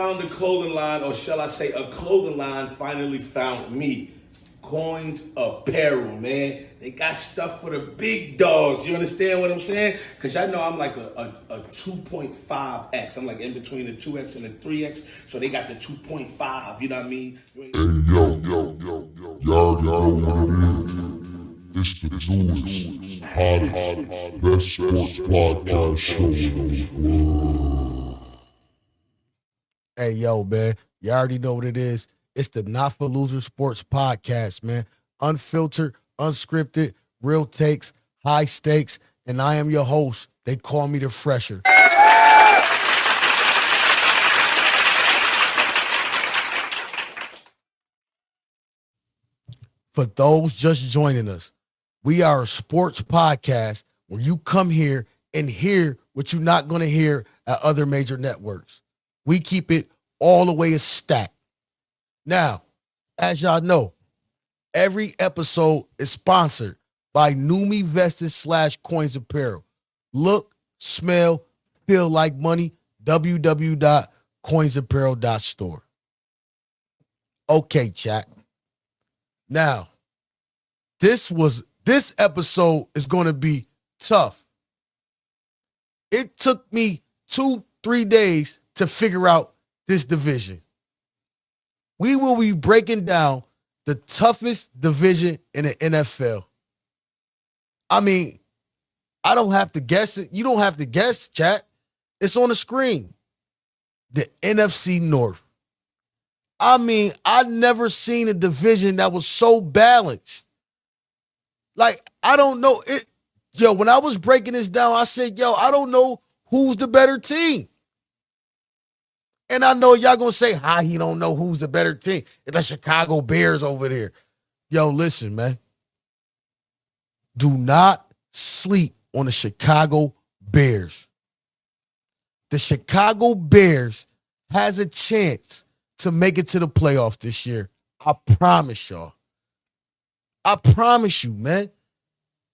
found a clothing line, or shall I say, a clothing line finally found me. Coins Apparel, man. They got stuff for the big dogs. You understand what I'm saying? Because y'all know I'm like a 2.5X. I'm like in between the 2X and the 3X. So they got the 2.5. You know what I mean? Hey, yo. Y'all already know what it is. It's the newest, hottest, best sports podcast show in the world. Hey, yo, man. You already know what it is. It's the Not For Losers Sports Podcast, man. Unfiltered, unscripted, real takes, high stakes, and I am your host. They call me the Fresher. For those just joining us, we are a sports podcast where you come here and hear what you're not going to hear at other major networks. We keep it all the way a stack. Now, as y'all know, every episode is sponsored by Numi Vested / Coins Apparel. Look, smell, feel like money. www.coinsapparel.store. Okay, chat. Now, this episode is going to be tough. It took me 2-3 days to figure out this division. We will be breaking down the toughest division in the NFL. I mean, I don't have to guess it. You don't have to guess, chat. It's on the screen. The NFC North. I mean, I've never seen a division that was so balanced. Like, I don't know. When I was breaking this down, I said, I don't know who's the better team. And I know y'all going to say, how he don't know who's the better team. It's the Chicago Bears over there. Yo, listen, man. Do not sleep on the Chicago Bears. The Chicago Bears has a chance to make it to the playoffs this year. I promise y'all. I promise you, man.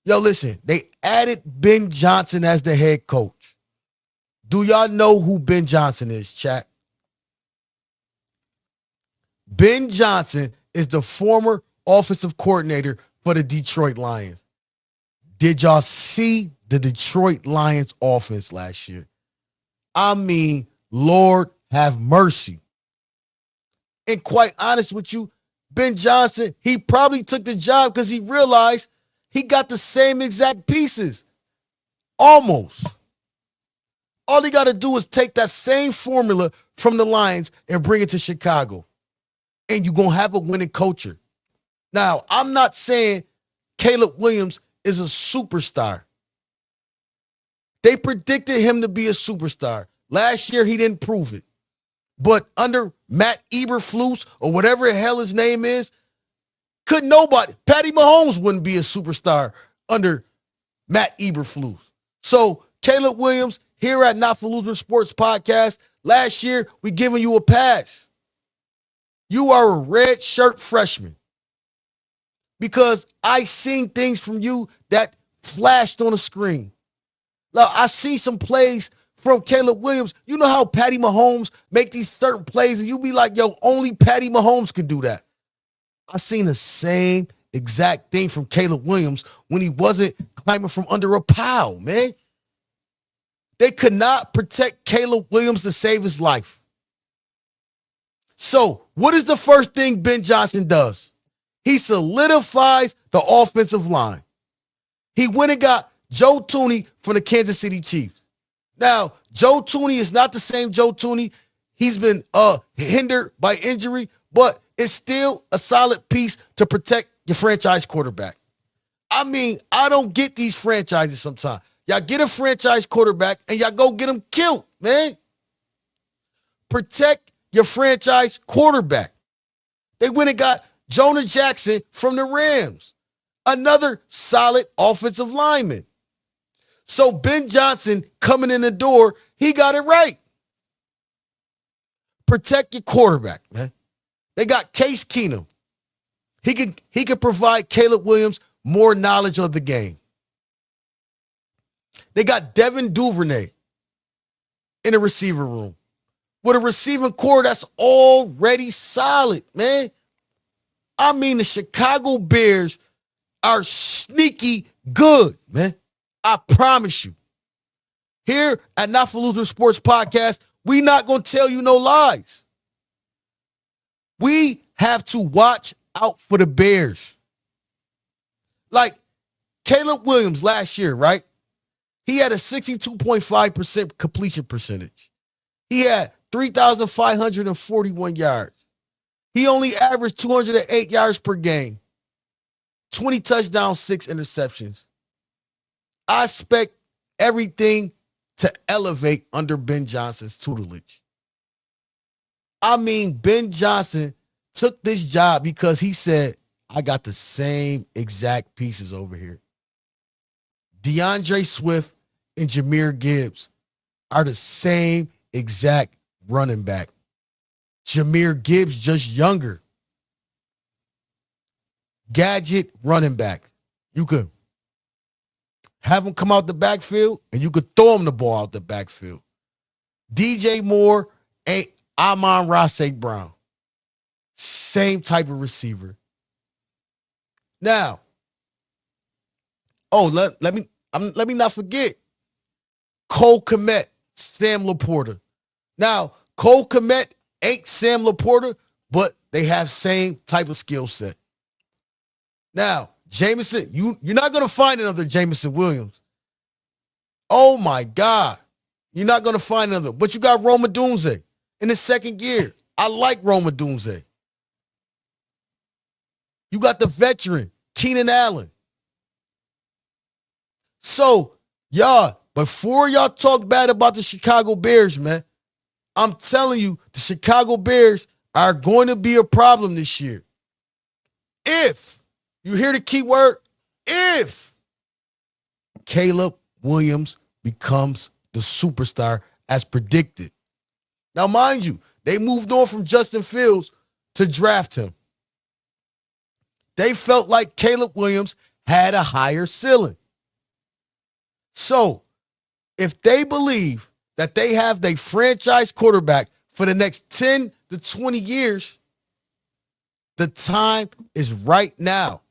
Yo, listen, they added Ben Johnson as the head coach. Do y'all know who Ben Johnson is, chat? Ben Johnson is the former offensive coordinator for the Detroit Lions. Did y'all see the Detroit Lions offense last year? I mean, Lord have mercy. And quite honest with you, Ben Johnson, he probably took the job because he realized he got the same exact pieces. Almost. All he got to do is take that same formula from the Lions and bring it to Chicago. And you're going to have a winning culture. Now, I'm not saying Caleb Williams is a superstar. They predicted him to be a superstar. Last year, he didn't prove it. But under Matt Eberflus, or whatever the hell his name is, could nobody, Patty Mahomes wouldn't be a superstar under Matt Eberflus. So, Caleb Williams, here at Not For Loser Sports Podcast, last year, we giving you a pass. You are a red shirt freshman. Because I seen things from you that flashed on the screen. Now, I see some plays from Caleb Williams. You know how Patty Mahomes make these certain plays, and you be like, only Patty Mahomes can do that. I seen the same exact thing from Caleb Williams when he wasn't climbing from under a pile, man. They could not protect Caleb Williams to save his life. So, what is the first thing Ben Johnson does? He solidifies the offensive line. He went and got Joe Thuney from the Kansas City Chiefs. Now, Joe Thuney is not the same Joe Thuney. He's been hindered by injury, but it's still a solid piece to protect your franchise quarterback. I mean, I don't get these franchises sometimes. Y'all get a franchise quarterback and y'all go get him killed, man. Protect your franchise quarterback. They went and got Jonah Jackson from the Rams, another solid offensive lineman. So Ben Johnson coming in the door, he got it right. Protect your quarterback, man. They got Case Keenum. He could provide Caleb Williams more knowledge of the game. They got Devin Duvernay in the receiver room. with a receiving core that's already solid, man. I mean, the Chicago Bears are sneaky good, man. I promise you. Here at Not For Losers Sports Podcast, we not going to tell you no lies. We have to watch out for the Bears. Like Caleb Williams last year, right? He had a 62.5% completion percentage. He had 3,541 yards. He only averaged 208 yards per game, 20 touchdowns, 6 interceptions. I expect everything to elevate under Ben Johnson's tutelage. I mean, Ben Johnson took this job because he said, I got the same exact pieces over here. DeAndre Swift and Jahmyr Gibbs are the same exact running back. Jahmyr Gibbs just younger. Gadget running back. You could have him come out the backfield and you could throw him the ball out the backfield. DJ Moore and Amon-Ra St. Brown. Same type of receiver. Now, let me not forget Cole Kmet, Sam Laporta. Now, Cole Kmet ain't Sam Laporta, but they have same type of skill set. Now, Jameson, you're not going to find another Jameson Williams. Oh, my God. You're not going to find another. But you got Roma Dunze in his second year. I like Roma Dunze. You got the veteran, Keenan Allen. So, y'all, before y'all talk bad about the Chicago Bears, man, I'm telling you, the Chicago Bears are going to be a problem this year. If, you hear the key word, if Caleb Williams becomes the superstar as predicted. Now, mind you, they moved on from Justin Fields to draft him. They felt like Caleb Williams had a higher ceiling. So, if they believe that they have their franchise quarterback for the next 10 to 20 years, the time is right now.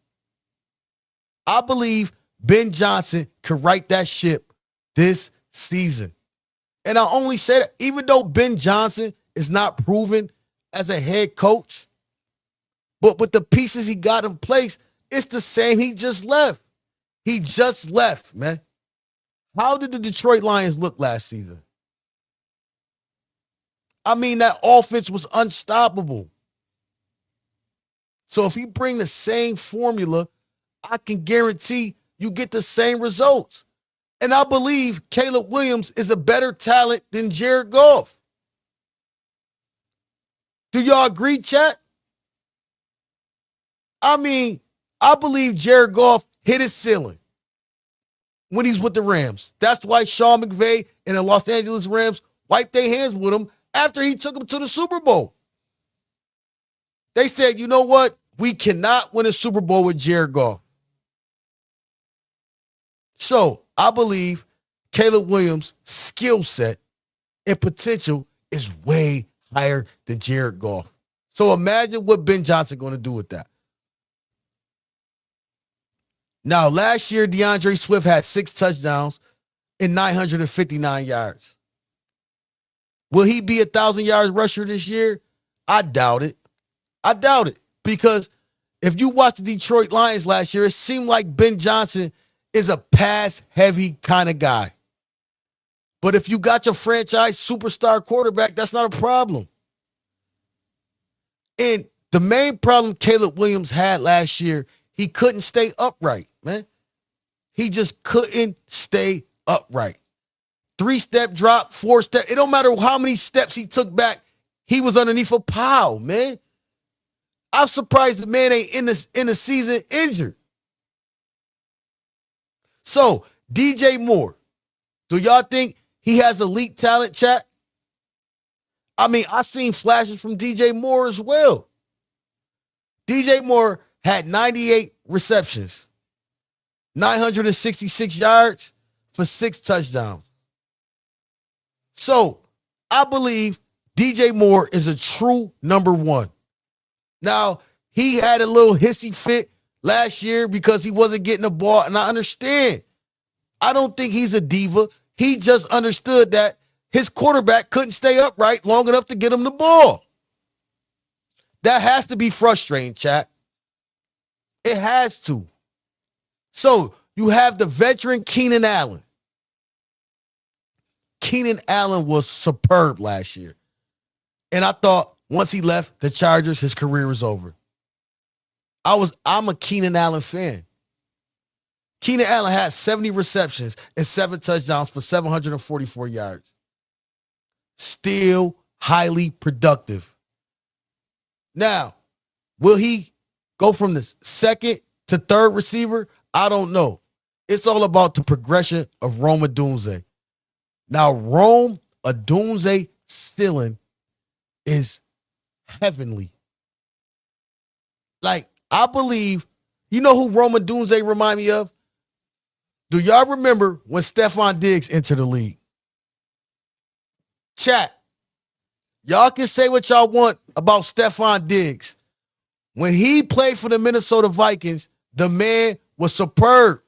I believe Ben Johnson can right that ship this season. And I only say that even though Ben Johnson is not proven as a head coach, but with the pieces he got in place, it's the same. He just left. He just left, man. How did the Detroit Lions look last season? I mean, that offense was unstoppable. So if you bring the same formula, I can guarantee you get the same results. And I believe Caleb Williams is a better talent than Jared Goff. Do y'all agree, chat? I mean, I believe Jared Goff hit his ceiling when he's with the Rams. That's why Sean McVay and the Los Angeles Rams wiped their hands with him after he took them to the Super Bowl. They said, you know what? We cannot win a Super Bowl with Jared Goff. So I believe Caleb Williams' skill set and potential is way higher than Jared Goff. So imagine what Ben Johnson going to do with that. Now, last year, DeAndre Swift had 6 touchdowns and 959 yards. Will he be 1,000 yards rusher this year? I doubt it. I doubt it. Because if you watch the Detroit Lions last year, it seemed like Ben Johnson is a pass-heavy kind of guy. But if you got your franchise superstar quarterback, that's not a problem. And the main problem Caleb Williams had last year, he couldn't stay upright, man. He just couldn't stay upright. 3-step drop, 4-step. It don't matter how many steps he took back. He was underneath a pile, man. I'm surprised the man ain't in the season injured. So, DJ Moore, do y'all think he has elite talent, chat? I mean, I seen flashes from DJ Moore as well. DJ Moore had 98 receptions, 966 yards for 6 touchdowns. So, I believe DJ Moore is a true number one. Now, he had a little hissy fit last year because he wasn't getting the ball, and I understand. I don't think he's a diva. He just understood that his quarterback couldn't stay upright long enough to get him the ball. That has to be frustrating, chat. It has to. So you have the veteran Keenan Allen. Keenan Allen was superb last year. And I thought once he left the Chargers, his career was over. I'm a Keenan Allen fan. Keenan Allen had 70 receptions and 7 touchdowns for 744 yards. Still highly productive. Now, will he go from the second to third receiver? I don't know. It's all about the progression of Rome Odunze. Now, Rome Odunze ceiling is heavenly. Like, I believe, you know who Rome Odunze remind me of? Do y'all remember when Stephon Diggs entered the league? Chat, y'all can say what y'all want about Stephon Diggs. When he played for the Minnesota Vikings, the man was superb.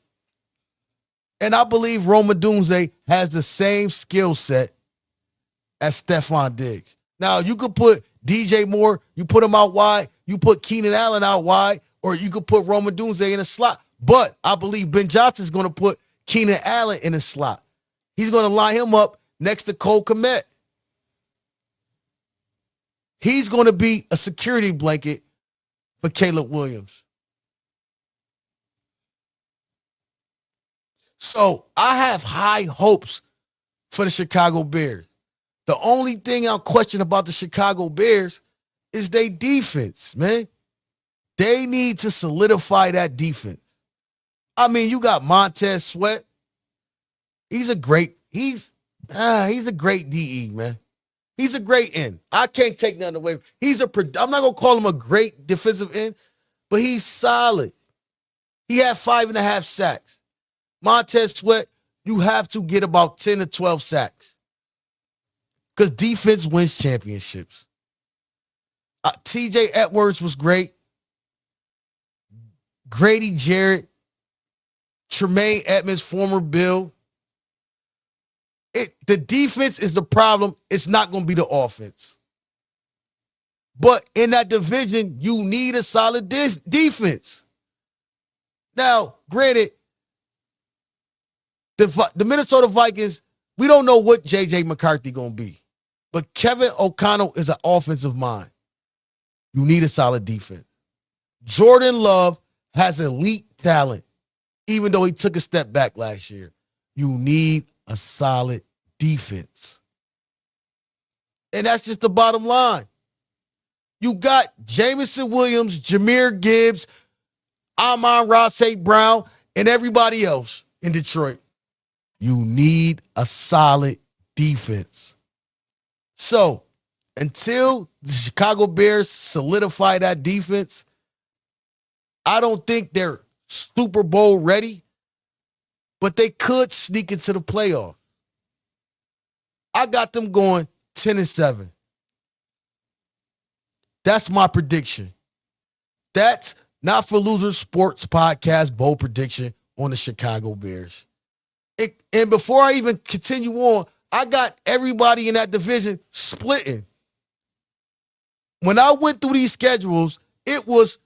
And I believe Rome Odunze has the same skill set as Stephon Diggs. Now, you could put DJ Moore, you put him out wide, you put Keenan Allen out wide, or you could put Rome Odunze in a slot. But I believe Ben Johnson's going to put Keenan Allen in a slot. He's going to line him up next to Cole Kmet. He's going to be a security blanket for Caleb Williams. So I have high hopes for the Chicago Bears. The only thing I'll question about the Chicago Bears is their defense, man. They need to solidify that defense. I mean, you got Montez Sweat. He's a great DE, man. He's a great end. I can't take nothing away. I'm not gonna call him a great defensive end, but he's solid. He had 5.5 sacks. Montez Sweat, you have to get about 10 to 12 sacks. Because defense wins championships. TJ Edwards was great. Grady Jarrett. Tremaine Edmonds, former Bill. The defense is the problem. It's not going to be the offense. But in that division, you need a solid defense. Now, granted, the Minnesota Vikings, we don't know what J.J. McCarthy going to be. But Kevin O'Connell is an offensive mind. You need a solid defense. Jordan Love has elite talent, even though he took a step back last year. You need a solid defense. And that's just the bottom line. You got Jamison Williams, Jahmyr Gibbs, Amon-Ra St. Brown, and everybody else in Detroit. You need a solid defense. So, until the Chicago Bears solidify that defense, I don't think they're Super Bowl ready, but they could sneak into the playoff. I got them going 10-7. That's my prediction. That's Not for Losers Sports Podcast bold prediction on the Chicago Bears. And before I even continue on, I got everybody in that division splitting. When I went through these schedules, it was,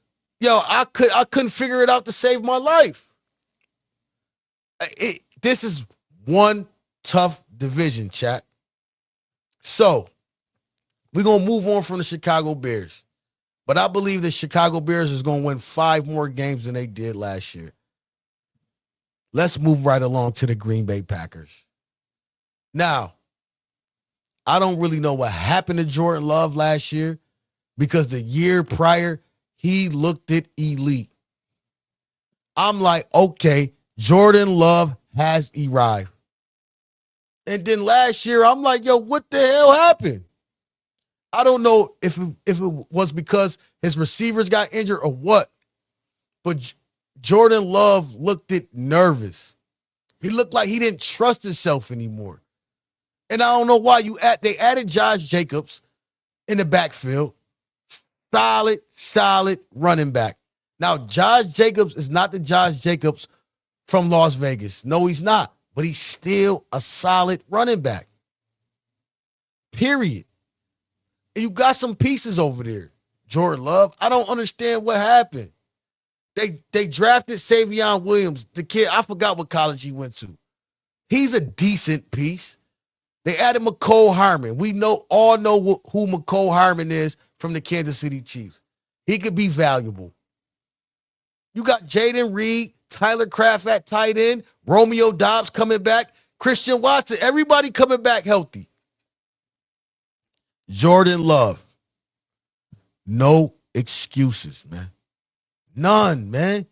I couldn't figure it out to save my life. This is one tough division, chat. So, we're going to move on from the Chicago Bears. But I believe the Chicago Bears is going to win 5 more games than they did last year. Let's move right along to the Green Bay Packers. Now, I don't really know what happened to Jordan Love last year because the year prior, he looked at elite. I'm like, okay, Jordan Love has arrived. And then last year, I'm like, what the hell happened? I don't know if it was because his receivers got injured or what, but Jordan Love looked nervous. He looked like he didn't trust himself anymore. And I don't know why they added Josh Jacobs, in the backfield. Solid running back. Now, Josh Jacobs is not the Josh Jacobs from Las Vegas. No, he's not. But he's still a solid running back. Period. And you got some pieces over there. Jordan Love, I don't understand what happened. They drafted Savion Williams, the kid, I forgot what college he went to. He's a decent piece. They added McCole Harmon. We all know who McCole Harmon is from the Kansas City Chiefs. He could be valuable. You got Jaden Reed, Tyler Kraft at tight end, Romeo Doubs coming back, Christian Watson, everybody coming back healthy. Jordan Love. No excuses, man. None, man.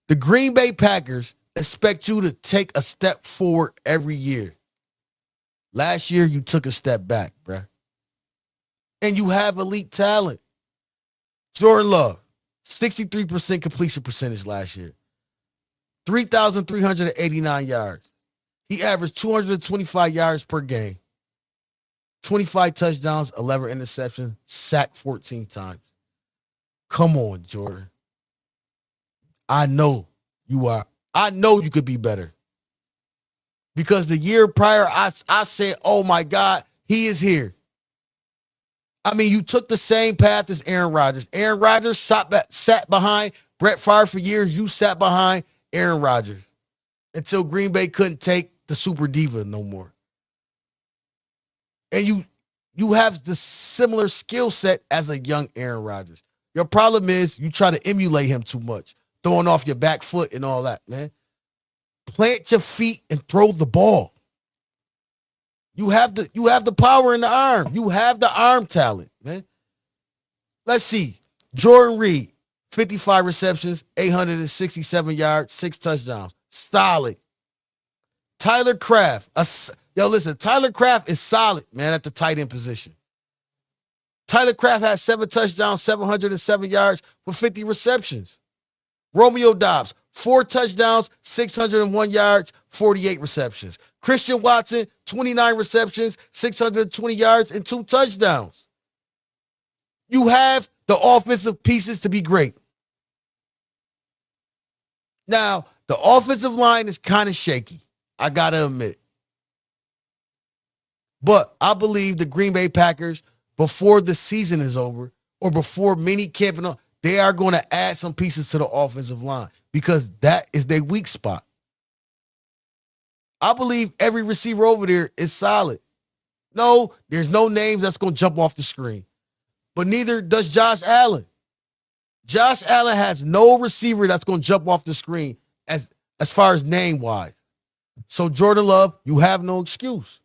The Green Bay Packers expect you to take a step forward every year. Last year, you took a step back, bruh. And you have elite talent. Jordan Love, 63% completion percentage last year. 3,389 yards. He averaged 225 yards per game. 25 touchdowns, 11 interceptions, sacked 14 times. Come on, Jordan. I know you are. I know you could be better. Because the year prior, I said, oh my God, he is here. I mean, you took the same path as Aaron Rodgers. Aaron Rodgers sat behind Brett Favre for years. You sat behind Aaron Rodgers until Green Bay couldn't take the super diva no more. And you have the similar skill set as a young Aaron Rodgers. Your problem is you try to emulate him too much, throwing off your back foot and all that, man. Plant your feet and throw the ball. You have the power in the arm. You have the arm talent, man. Let's see. Jordan Reed, 55 receptions, 867 yards, 6 touchdowns. Solid. Tyler Kraft. Listen, Tyler Kraft is solid, man, at the tight end position. Tyler Kraft has 7 touchdowns, 707 yards for 50 receptions. Romeo Doubs, 4 touchdowns, 601 yards, 48 receptions. Christian Watson, 29 receptions, 620 yards, and 2 touchdowns. You have the offensive pieces to be great. Now, the offensive line is kind of shaky, I got to admit. But I believe the Green Bay Packers, before the season is over, or before mini camp, they are going to add some pieces to the offensive line because that is their weak spot. I believe every receiver over there is solid. No, there's no names that's going to jump off the screen. But neither does Josh Allen. Josh Allen has no receiver that's going to jump off the screen as far as name-wise. So Jordan Love, you have no excuse.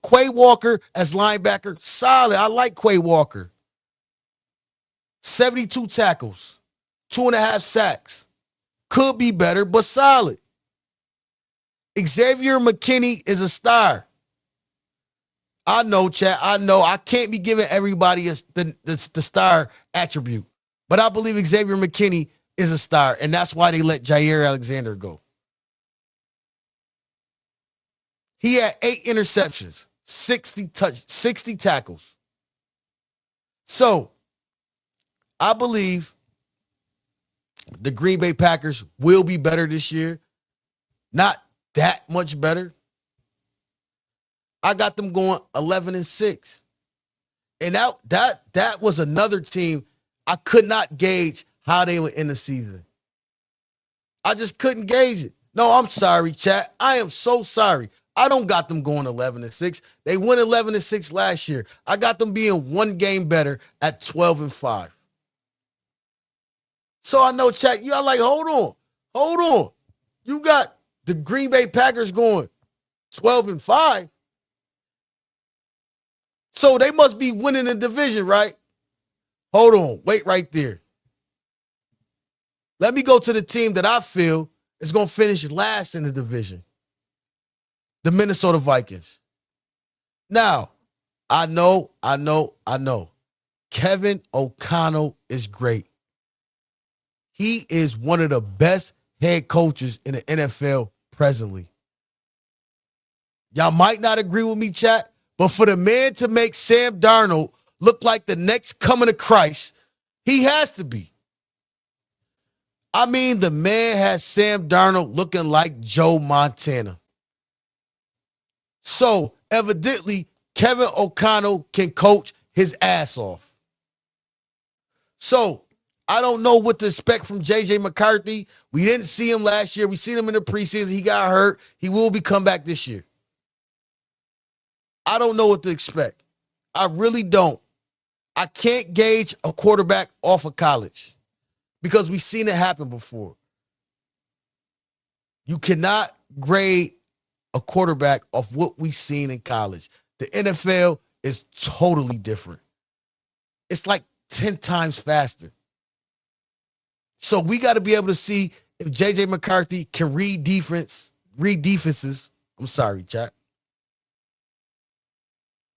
Quay Walker as linebacker, solid. I like Quay Walker. 72 tackles, 2.5 sacks. Could be better, but solid. Xavier McKinney is a star. I know, chat. I know. I can't be giving everybody the star attribute. But I believe Xavier McKinney is a star, and that's why they let Jair Alexander go. He had 8 interceptions, 60 tackles. So, I believe the Green Bay Packers will be better this year. Not that much better. I got them going 11-6. And that was another team I could not gauge how they were in the season. I just couldn't gauge it. No, I'm sorry, chat. I am so sorry. I don't got them going 11-6. They went 11-6 last year. I got them being 1 game better at 12-5. So I know, chat, you are like, hold on. You got the Green Bay Packers going 12-5. So they must be winning the division, right? Hold on. Wait right there. Let me go to the team that I feel is going to finish last in the division. The Minnesota Vikings. Now, I know. Kevin O'Connell is great. He is one of the best head coaches in the NFL presently. Y'all might not agree with me, chat, But for the man to make Sam Darnold look like the next coming of Christ, he has to be. I mean, the man has Sam Darnold looking like Joe Montana. So, evidently, Kevin O'Connell can coach his ass off. So, I don't know what to expect from J.J. McCarthy. We didn't see him last year. We seen him in the preseason. He got hurt. He will be come back this year. I don't know what to expect. I really don't. I can't gauge a quarterback off of college because we've seen it happen before. You cannot grade a quarterback off what we've seen in college. The NFL is totally different. It's like 10 times faster. So we got to be able to see if J.J. McCarthy can read defenses. I'm sorry, chat.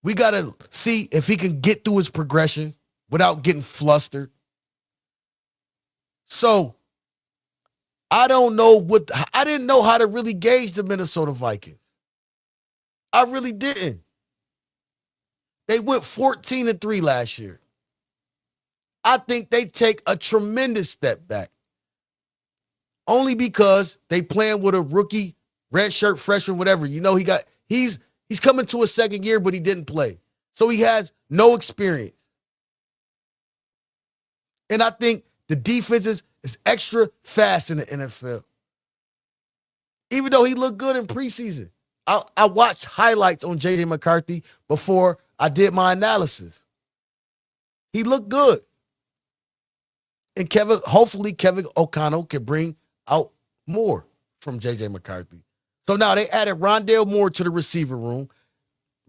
We got to see if he can get through his progression without getting flustered. So I don't know I didn't know how to really gauge the Minnesota Vikings. I really didn't. They went 14-3 last year. I think they take a tremendous step back. Only because they playing with a rookie, redshirt freshman, whatever. You know, he's coming to a second year, but he didn't play. So he has no experience. And I think the defense is extra fast in the NFL. Even though he looked good in preseason. I watched highlights on J.J. McCarthy before I did my analysis. He looked good. And hopefully Kevin O'Connell can bring out more from J.J. McCarthy. So now they added Rondale Moore to the receiver room,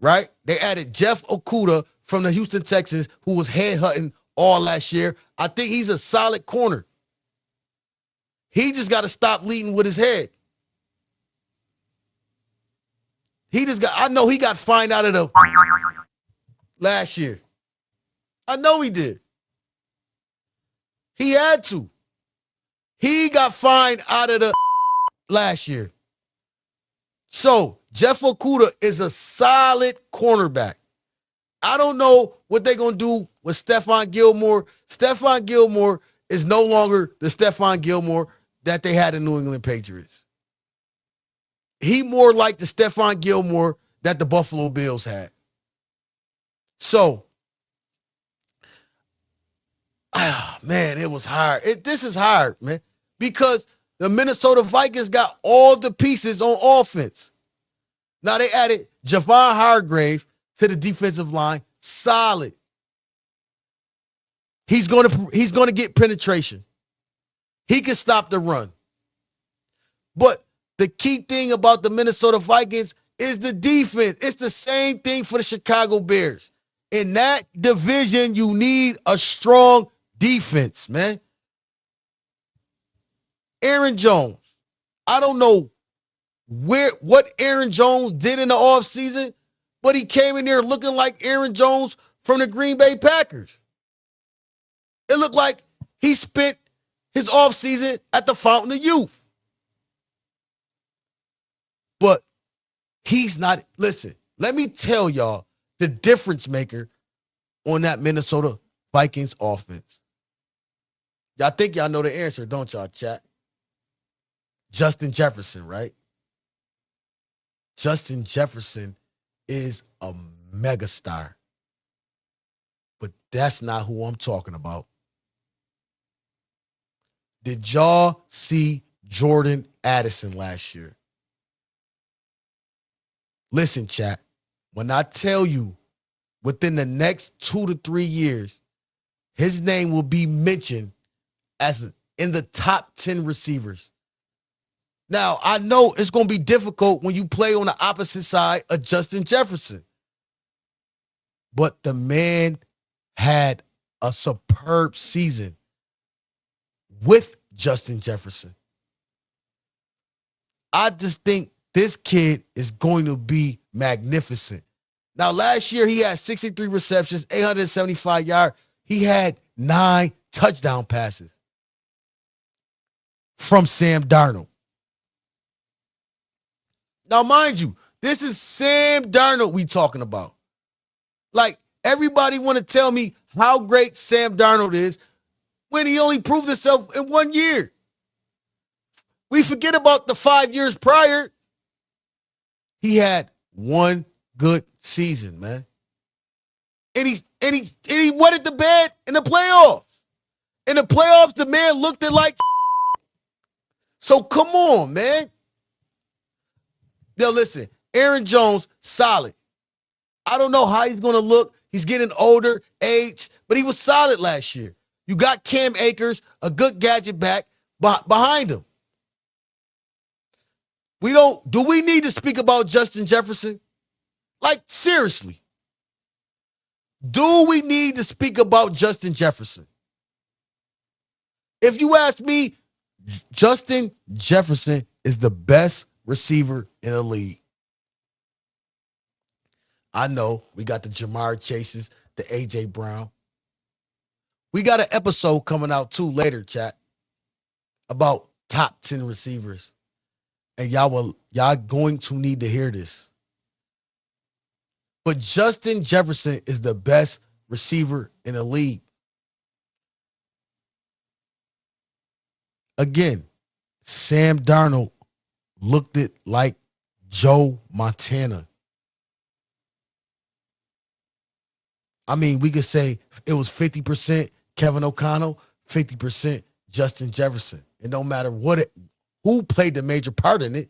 right? They added Jeff Okudah from the Houston Texans, who was headhunting all last year. I think he's a solid corner. He just got to stop leading with his head. I know he got fined out of the last year. I know he did. He had to. He got fined out of the last year. So, Jeff Okudah is a solid cornerback. I don't know what they're going to do with Stephon Gilmore. Stephon Gilmore is no longer the Stephon Gilmore that they had in New England Patriots. He more like the Stephon Gilmore that the Buffalo Bills had. So, man, it was hard. This is hard, man, because the Minnesota Vikings got all the pieces on offense. Now they added Javon Hargrave to the defensive line. Solid. He's going to get penetration. He can stop the run. But the key thing about the Minnesota Vikings is the defense. It's the same thing for the Chicago Bears. In that division, you need a strong defense, man. Aaron Jones. I don't know what Aaron Jones did in the offseason, but he came in there looking like Aaron Jones from the Green Bay Packers. It looked like he spent his offseason at the Fountain of Youth. But he's not. Listen, let me tell y'all the difference maker on that Minnesota Vikings offense. Y'all think y'all know the answer, don't y'all, chat? Justin Jefferson, right? Justin Jefferson is a megastar. But that's not who I'm talking about. Did y'all see Jordan Addison last year? Listen, chat, when I tell you within the next 2 to 3 years, his name will be mentioned as in the top 10 receivers. Now, I know it's going to be difficult when you play on the opposite side of Justin Jefferson. But the man had a superb season with Justin Jefferson. I just think this kid is going to be magnificent. Now, last year, he had 63 receptions, 875 yards. He had 9 touchdown passes from Sam Darnold. Now, mind you, this is Sam Darnold we talking about. Like, everybody want to tell me how great Sam Darnold is when he only proved himself in 1 year. We forget about the 5 years prior. He had one good season, man. And he wetted the bed in the playoffs. In the playoffs, the man looked at like. So come on, man. Now listen, Aaron Jones, solid. I don't know how he's going to look. He's getting older, age, but he was solid last year. You got Cam Akers, a good gadget back behind him. Do we need to speak about Justin Jefferson? Like, seriously. Do we need to speak about Justin Jefferson? If you ask me, Justin Jefferson is the best receiver in the league. I know we got the Jamar Chases, the A.J. Brown. We got an episode coming out too later, chat, about top 10 receivers. And y'all going to need to hear this. But Justin Jefferson is the best receiver in the league. Again, Sam Darnold looked it like Joe Montana. I mean, we could say it was 50% Kevin O'Connell, 50% Justin Jefferson. It don't matter who played the major part in it.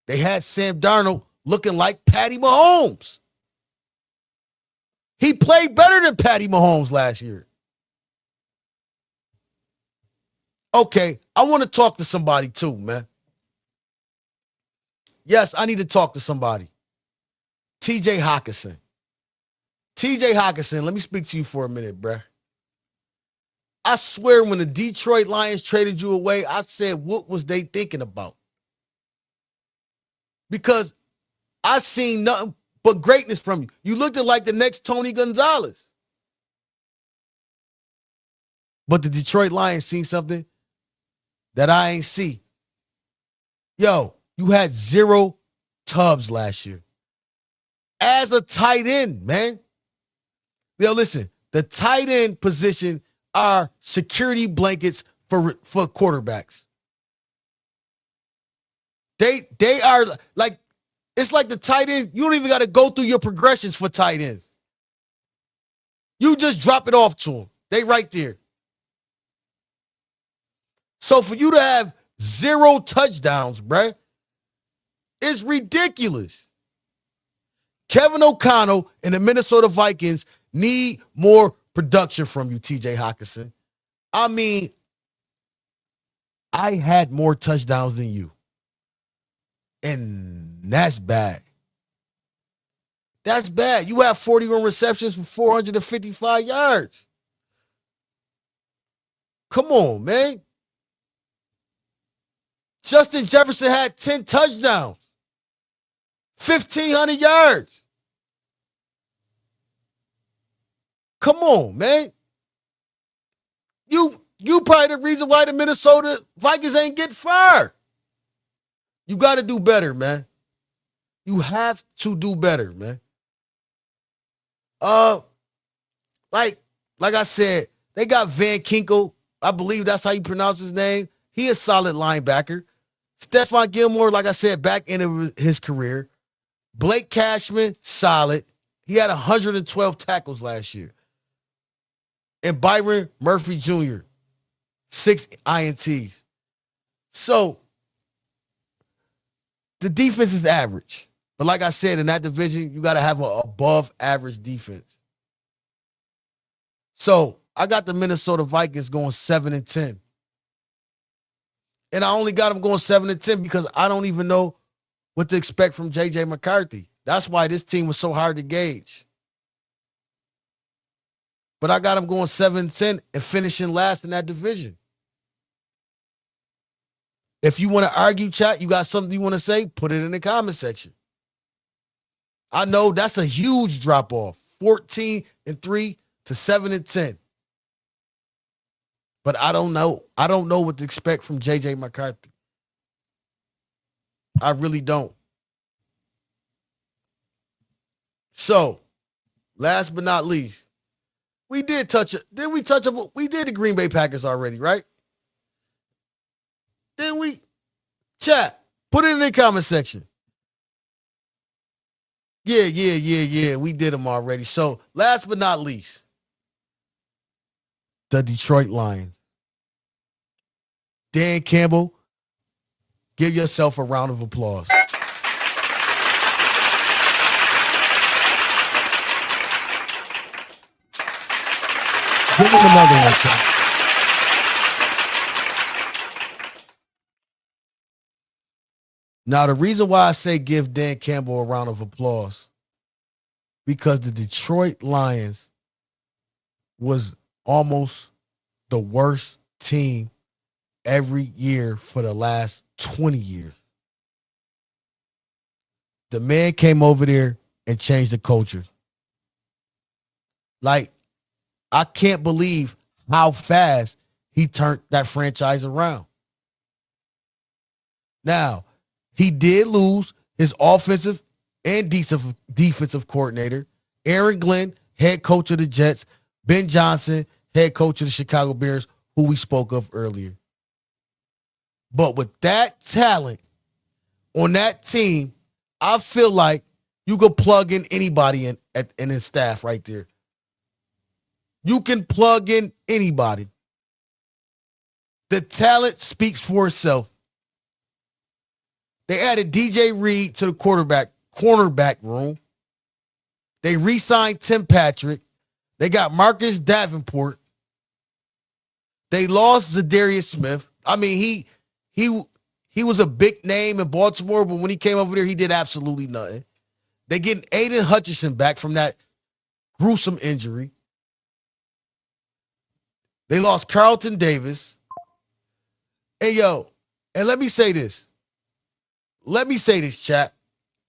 They had Sam Darnold looking like Patty Mahomes. He played better than Patty Mahomes last year. Okay, I want to talk to somebody too, man. Yes, I need to talk to somebody. TJ Hawkinson. TJ Hawkinson, let me speak to you for a minute, bruh. I swear when the Detroit Lions traded you away, I said, what was they thinking about? Because I seen nothing but greatness from you. You looked at like the next Tony Gonzalez. But the Detroit Lions seen something that I ain't see. Yo, you had 0 tubs last year. As a tight end, man. Yo, listen, the tight end position are security blankets for quarterbacks. They are like, it's like the tight end, you don't even got to go through your progressions for tight ends. You just drop it off to them. They right there. So for you to have 0 touchdowns, bruh, it's ridiculous. Kevin O'Connell and the Minnesota Vikings need more production from you, TJ Hawkinson. I mean, I had more touchdowns than you. And that's bad. That's bad. You have 41 receptions for 455 yards. Come on, man. Justin Jefferson had 10 touchdowns. 1,500 yards. Come on, man. You probably the reason why the Minnesota Vikings ain't get fired. You got to do better, man. You have to do better, man. Like I said, they got Van Kinkel. I believe that's how you pronounce his name. He a solid linebacker. Stephon Gilmore, like I said, back into his career. Blake Cashman, solid. He had 112 tackles last year. And Byron Murphy Jr., 6 INTs. So, the defense is average. But like I said, in that division, you got to have an above average defense. So, I got the Minnesota Vikings going 7-10. And I only got them going 7-10 because I don't even know what to expect from J.J. McCarthy. That's why this team was so hard to gauge. But I got them going 7-10 and finishing last in that division. If you want to argue, chat, you got something you want to say, put it in the comment section. I know that's a huge drop-off. 14-3 to 7-10. But I don't know. I don't know what to expect from J.J. McCarthy. I really don't. So, last but not least, we did touch it. Did we touch up? We did the Green Bay Packers already, right? Then we chat. Put it in the comment section. Yeah. We did them already. So last but not least, the Detroit Lions. Dan Campbell, give yourself a round of applause. Give him another one, chat. Now, the reason why I say give Dan Campbell a round of applause, because the Detroit Lions was almost the worst team every year for the last 20 years. The man came over there and changed the culture. Like, I can't believe how fast he turned that franchise around. Now, he did lose his offensive and defensive coordinator, Aaron Glenn, head coach of the Jets, Ben Johnson, head coach of the Chicago Bears, who we spoke of earlier. But with that talent on that team, I feel like you could plug in anybody in his staff right there. You can plug in anybody. The talent speaks for itself. They added DJ Reed to the cornerback room. They re-signed Tim Patrick. They got Marcus Davenport. They lost Zadarius Smith. I mean, he was a big name in Baltimore, but when he came over there, he did absolutely nothing. They getting Aiden Hutchinson back from that gruesome injury. They lost Carlton Davis. Hey, and let me say this. Chat.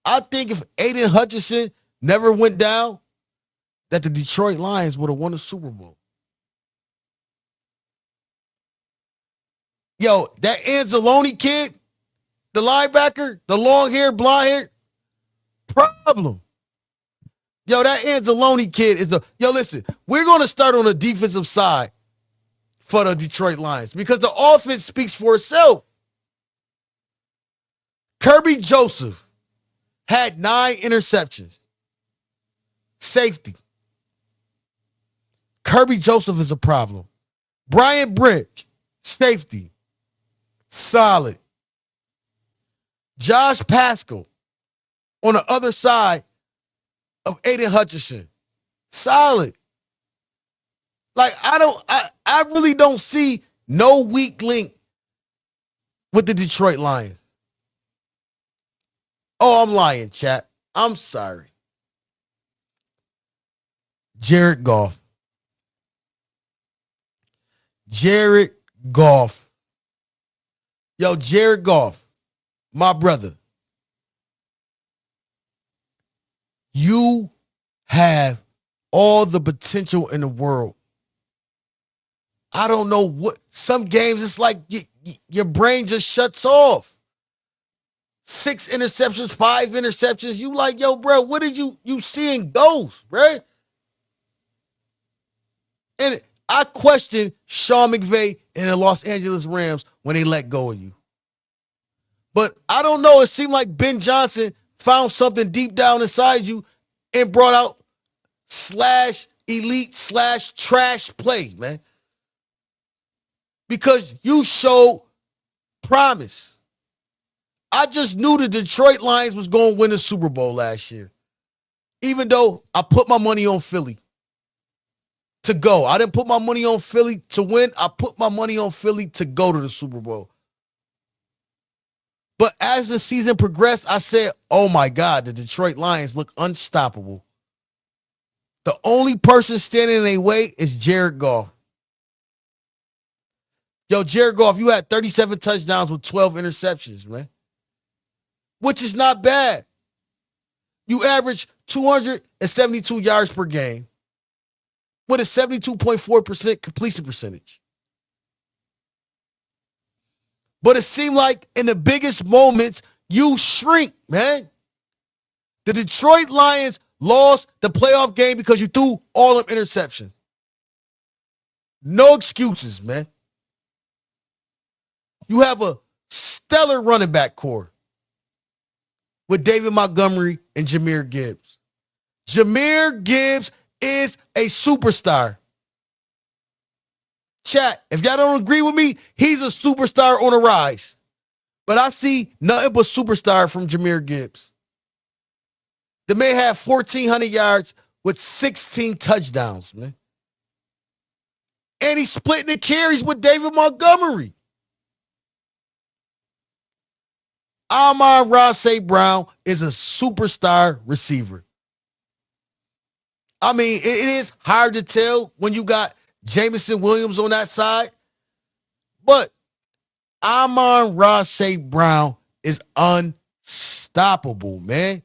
I think if Aiden Hutchinson never went down, that the Detroit Lions would have won the Super Bowl. That Anzalone kid, the linebacker, the long hair, blonde hair, problem. That Anzalone kid is listen, we're going to start on the defensive side for the Detroit Lions because the offense speaks for itself. Kirby Joseph had 9 interceptions. Safety. Kirby Joseph is a problem. Brian Bridge, safety. Solid. Josh Pascal on the other side of Aiden Hutchinson. Solid. Like, I really don't see no weak link with the Detroit Lions. Oh, I'm lying, chat. I'm sorry. Jared Goff. Jared Goff. Jared Goff, my brother. You have all the potential in the world. I don't know what, some games it's like your brain just shuts off. 6 interceptions, 5 interceptions. You like, bro, what did you seeing ghosts, bro? And I question Sean McVay and the Los Angeles Rams when they let go of you. But I don't know. It seemed like Ben Johnson found something deep down inside you and brought out /elite/trash play, man. Because you showed promise. I just knew the Detroit Lions was going to win the Super Bowl last year. Even though I put my money on Philly to go. I didn't put my money on Philly to win. I put my money on Philly to go to the Super Bowl. But as the season progressed, I said, oh my God, the Detroit Lions look unstoppable. The only person standing in their way is Jared Goff. Jared Goff, you had 37 touchdowns with 12 interceptions, man. Which is not bad. You average 272 yards per game with a 72.4% completion percentage. But it seemed like in the biggest moments, you shrink, man. The Detroit Lions lost the playoff game because you threw all them interceptions. No excuses, man. You have a stellar running back core with David Montgomery and Jahmyr Gibbs. Jahmyr Gibbs is a superstar. Chat, if y'all don't agree with me, he's a superstar on a rise. But I see nothing but superstar from Jahmyr Gibbs. The man had 1,400 yards with 16 touchdowns, man. And he's splitting the carries with David Montgomery. Amon-Ra St. Brown is a superstar receiver. I mean, it is hard to tell when you got Jameson Williams on that side. But Amon-Ra St. Brown is unstoppable, man.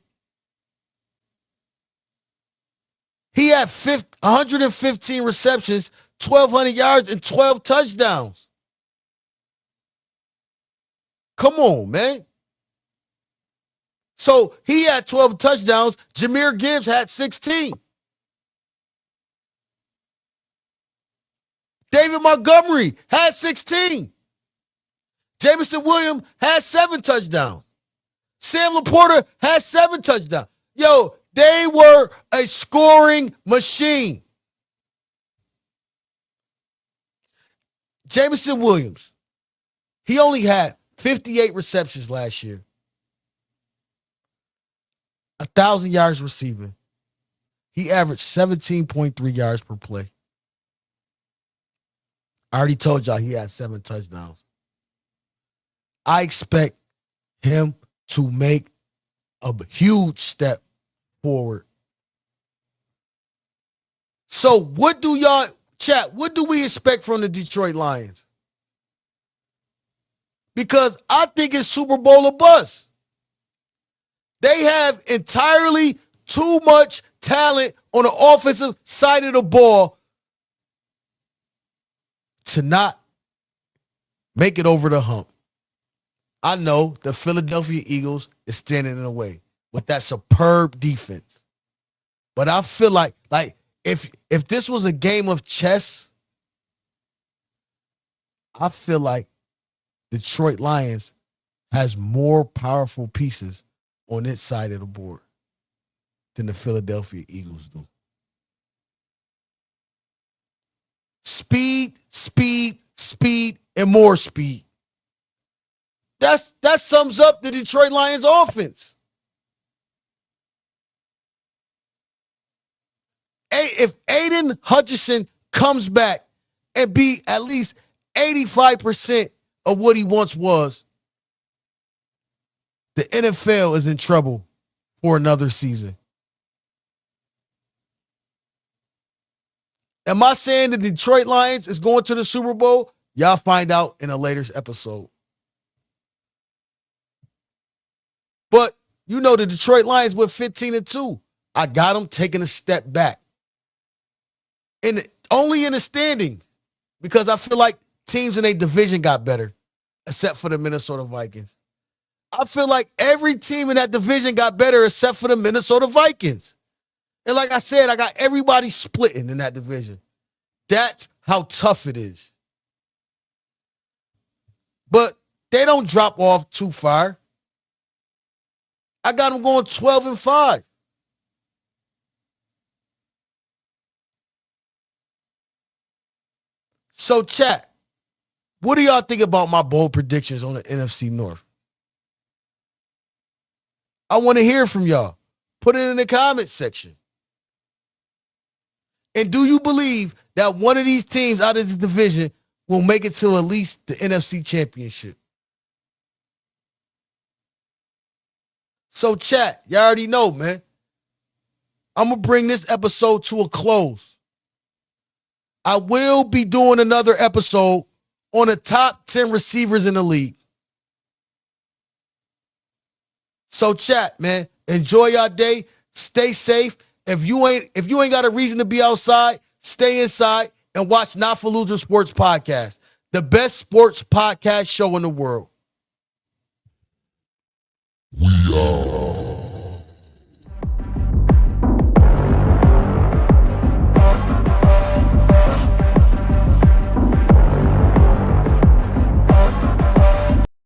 He had 115 receptions, 1,200 yards, and 12 touchdowns. Come on, man. So he had 12 touchdowns. Jahmyr Gibbs had 16. David Montgomery had 16. Jameson Williams had 7 touchdowns. Sam Laporta had 7 touchdowns. Yo, they were a scoring machine. Jameson Williams, he only had 58 receptions last year. 1,000 yards receiving. He averaged 17.3 yards per play. I already told y'all he had 7 touchdowns. I expect him to make a huge step forward. So what do y'all, chat, what do we expect from the Detroit Lions? Because I think it's Super Bowl or bust. They have entirely too much talent on the offensive side of the ball to not make it over the hump. I know the Philadelphia Eagles is standing in the way with that superb defense. But I feel like if this was a game of chess, I feel like Detroit Lions has more powerful pieces on its side of the board than the Philadelphia Eagles do. Speed, speed, speed, and more speed. That sums up the Detroit Lions offense. If Aiden Hutchinson comes back and be at least 85% of what he once was, the NFL is in trouble for another season. Am I saying the Detroit Lions is going to the Super Bowl? Y'all find out in a later episode. But you know the Detroit Lions went 15-2. I got them taking a step back. Only in the standings, because I feel like teams in a division got better, except for the Minnesota Vikings. I feel like every team in that division got better except for the Minnesota Vikings. And like I said, I got everybody splitting in that division. That's how tough it is. But they don't drop off too far. I got them going 12-5. So chat, what do y'all think about my bold predictions on the NFC North? I want to hear from y'all. Put it in the comments section. And do you believe that one of these teams out of this division will make it to at least the NFC Championship? So chat, y'all already know, man. I'm going to bring this episode to a close. I will be doing another episode on the top 10 receivers in the league. So chat, man, enjoy your day. Stay safe. If you ain't got a reason to be outside, stay inside and watch Not For Loser Sports Podcast, the best sports podcast show in the world. We are